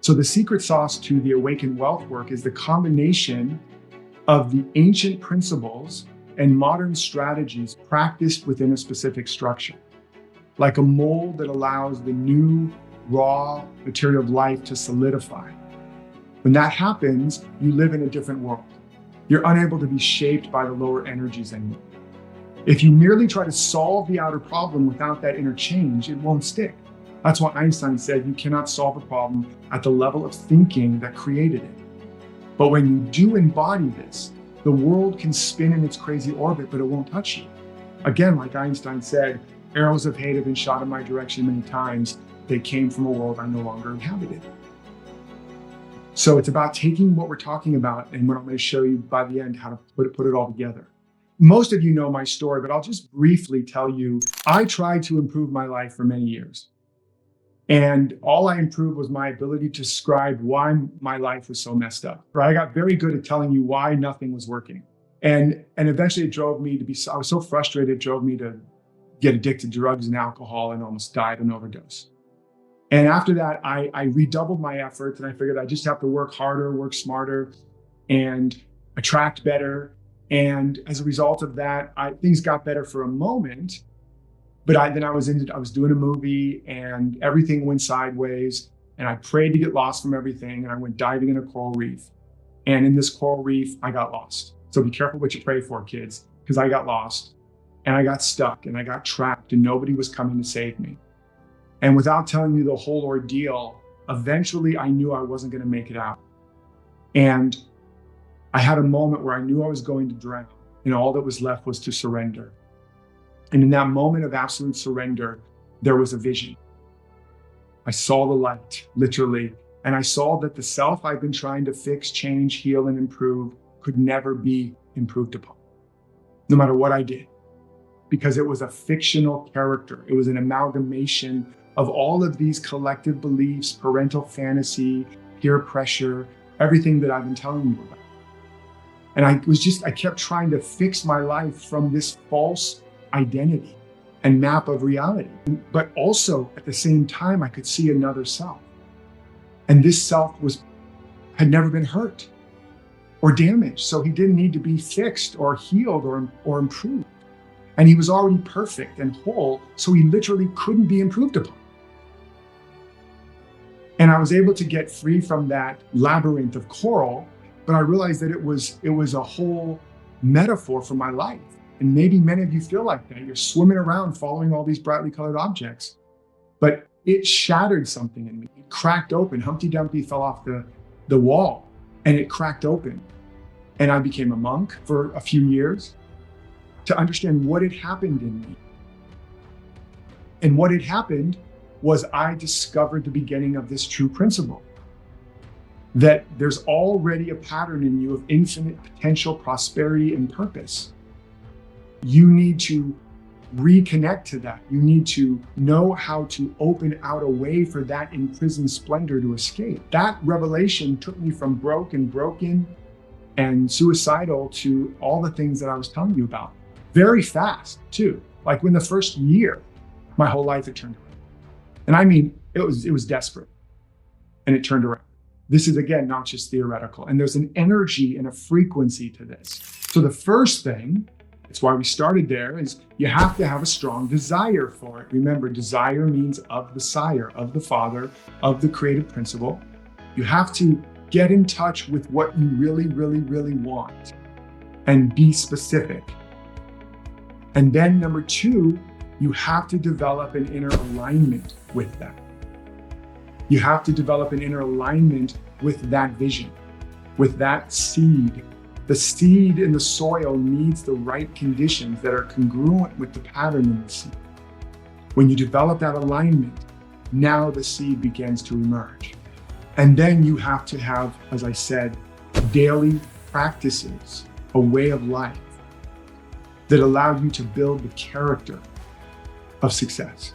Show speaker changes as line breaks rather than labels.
So the secret sauce to the awakened wealth work is the combination of the ancient principles and modern strategies practiced within a specific structure, like a mold that allows the new raw material of life to solidify. When that happens, you live in a different world. You're unable to be shaped by the lower energies anymore. If you merely try to solve the outer problem without that inner change, it won't stick. That's why Einstein said you cannot solve a problem at the level of thinking that created it. But when you do embody this, the world can spin in its crazy orbit, but it won't touch you. Again, like Einstein said, arrows of hate have been shot in my direction many times. They came from a world I no longer inhabited. So it's about taking what we're talking about and what I'm going to show you by the end, how to put it all together. Most of you know my story, but I'll just briefly tell you, I tried to improve my life for many years. And all I improved was my ability to describe why my life was so messed up. Right? I got very good at telling you why nothing was working. And eventually it drove me I was so frustrated, it drove me to get addicted to drugs and alcohol and almost died of an overdose. And after that, I redoubled my efforts and I figured I just have to work harder, work smarter, and attract better. And as a result of that, things got better for a moment. But I was doing a movie and everything went sideways, and I prayed to get lost from everything, and I went diving in a coral reef. And in this coral reef, I got lost. So be careful what you pray for, kids, because I got lost and I got stuck and I got trapped and nobody was coming to save me. And without telling you the whole ordeal, eventually I knew I wasn't going to make it out. And I had a moment where I knew I was going to drown, and all that was left was to surrender. And in that moment of absolute surrender, there was a vision. I saw the light, literally, and I saw that the self I've been trying to fix, change, heal, and improve could never be improved upon, no matter what I did, because it was a fictional character. It was an amalgamation of all of these collective beliefs, parental fantasy, peer pressure, everything that I've been telling you about. And I kept trying to fix my life from this false identity and map of reality. But also at the same time, I could see another self. And this self had never been hurt or damaged. So he didn't need to be fixed or healed or improved. And he was already perfect and whole. So he literally couldn't be improved upon. And I was able to get free from that labyrinth of coral, but I realized that it was a whole metaphor for my life. And maybe many of you feel like that. You're swimming around following all these brightly colored objects, but it shattered something in me. It cracked open. Humpty Dumpty fell off the wall and it cracked open. And I became a monk for a few years to understand what had happened in me. And what had happened was I discovered the beginning of this true principle, that there's already a pattern in you of infinite potential, prosperity, and purpose. You need to reconnect to that. You need to know how to open out a way for that imprisoned splendor to escape. That revelation took me from broken, and suicidal to all the things that I was telling you about. Very fast, too. Like in the first year, my whole life had turned around. And I mean, it was desperate. And it turned around. This is, again, not just theoretical. And there's an energy and a frequency to this. So the first thing, it's why we started there, is you have to have a strong desire for it. Remember, desire means of the sire, of the father, of the creative principle. You have to get in touch with what you really, really, really want and be specific. And then number two, you have to develop an inner alignment with that. You have to develop an inner alignment with that vision, with that seed. The seed in the soil needs the right conditions that are congruent with the pattern in the seed. When you develop that alignment, now the seed begins to emerge. And then you have to have, as I said, daily practices, a way of life that allow you to build the character of success.